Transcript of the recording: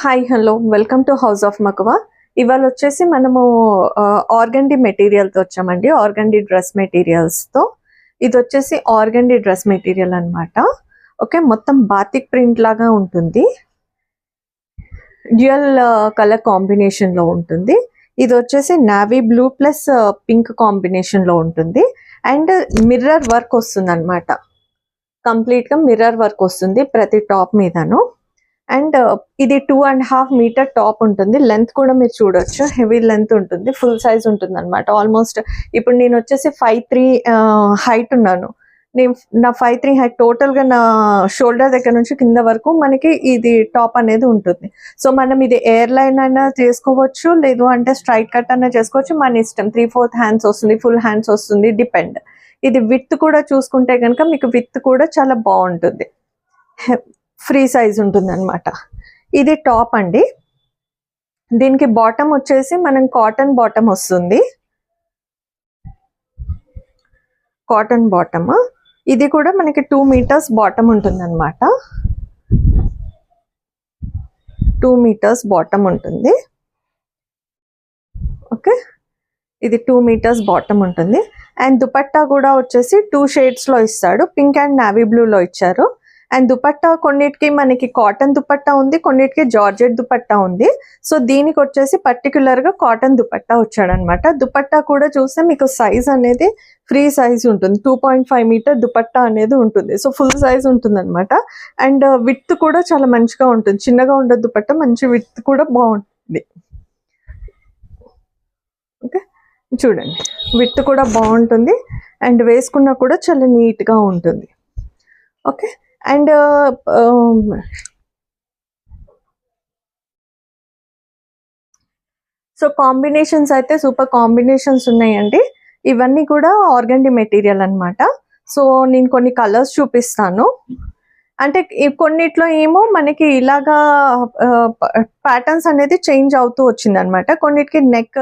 Hi hello welcome to house of Makuva. ఇవాళ వచ్చేసి మనము ఆర్గండి మెటీరియల్తో వచ్చామండి. ఆర్గండి డ్రెస్ మెటీరియల్స్తో. ఇది వచ్చేసి ఆర్గండి డ్రెస్ మెటీరియల్ అనమాట. ఓకే, మొత్తం బాతిక్ ప్రింట్ లాగా ఉంటుంది. డ్యూయల్ కలర్ కాంబినేషన్లో ఉంటుంది. ఇది వచ్చేసి నావీ బ్లూ ప్లస్ పింక్ కాంబినేషన్లో ఉంటుంది. అండ్ మిర్రర్ వర్క్ వస్తుంది అనమాట. కంప్లీట్గా మిర్రర్ వర్క్ వస్తుంది ప్రతి టాప్ మీదను. అండ్ ఇది 2.5 మీటర్ టాప్ ఉంటుంది. లెంత్ కూడా మీరు చూడొచ్చు, హెవీ లెంత్ ఉంటుంది, ఫుల్ సైజ్ ఉంటుంది అనమాట. ఆల్మోస్ట్ ఇప్పుడు నేను వచ్చేసి 5'3" హైట్ ఉన్నాను. నా 5'3" హైట్ టోటల్గా నా షోల్డర్ దగ్గర నుంచి కింద వరకు మనకి ఇది టాప్ అనేది ఉంటుంది. సో మనం ఇది ఎయిర్ లైన్ అయినా చేసుకోవచ్చు, లేదు అంటే స్ట్రైట్ కట్ అయినా చేసుకోవచ్చు, మన ఇష్టం. 3/4 హ్యాండ్స్ వస్తుంది, ఫుల్ హ్యాండ్స్ వస్తుంది, డిపెండ్. ఇది విత్ కూడా చూసుకుంటే కనుక మీకు విత్ కూడా చాలా బాగుంటుంది, ఫ్రీ సైజ్ ఉంటుంది అనమాట. ఇది టాప్ అండి. దీనికి బాటమ్ వచ్చేసి మనం కాటన్ బాటమ్ వస్తుంది, కాటన్ బాటమ్. ఇది కూడా మనకి 2 మీటర్స్ బాటమ్ ఉంటుంది అనమాట. 2 మీటర్స్ బాటమ్ ఉంటుంది. ఓకే, ఇది 2 మీటర్స్ బాటమ్ ఉంటుంది. అండ్ దుపట్టా కూడా వచ్చేసి 2 షేడ్స్లో ఇస్తాడు, పింక్ అండ్ నావీ బ్లూలో ఇచ్చారు. అండ్ దుపట్టా కొన్నిటికి మనకి కాటన్ దుపట్టా ఉంది, కొన్నిటికి జార్జెట్ దుపట్టా ఉంది. సో దీనికి వచ్చేసి పర్టికులర్గా కాటన్ దుపట్టా వచ్చాడనమాట. దుపట్టా కూడా చూస్తే మీకు సైజ్ అనేది ఫ్రీ సైజ్ ఉంటుంది. 2.5 మీటర్ దుపట్టా అనేది ఉంటుంది. సో ఫుల్ సైజ్ ఉంటుంది అనమాట. అండ్ విత్ కూడా చాలా మంచిగా ఉంటుంది, చిన్నగా ఉండదు దుపట్టా, మంచి విత్ కూడా బాగుంటుంది. ఓకే, చూడండి, విత్ కూడా బాగుంటుంది అండ్ వేసుకున్నా కూడా చాలా నీట్గా ఉంటుంది. ఓకే, అండ్ సో కాంబినేషన్స్ అయితే సూపర్ కాంబినేషన్స్ ఉన్నాయండి. ఇవన్నీ కూడా ఆర్గండి మెటీరియల్ అనమాట. సో నేను కొన్ని కలర్స్ చూపిస్తాను. అంటే కొన్నిట్లో ఏమో మనకి ఇలాగా ప్యాటర్న్స్ అనేది చేంజ్ అవుతూ వచ్చింది అనమాట. కొన్నిటికి నెక్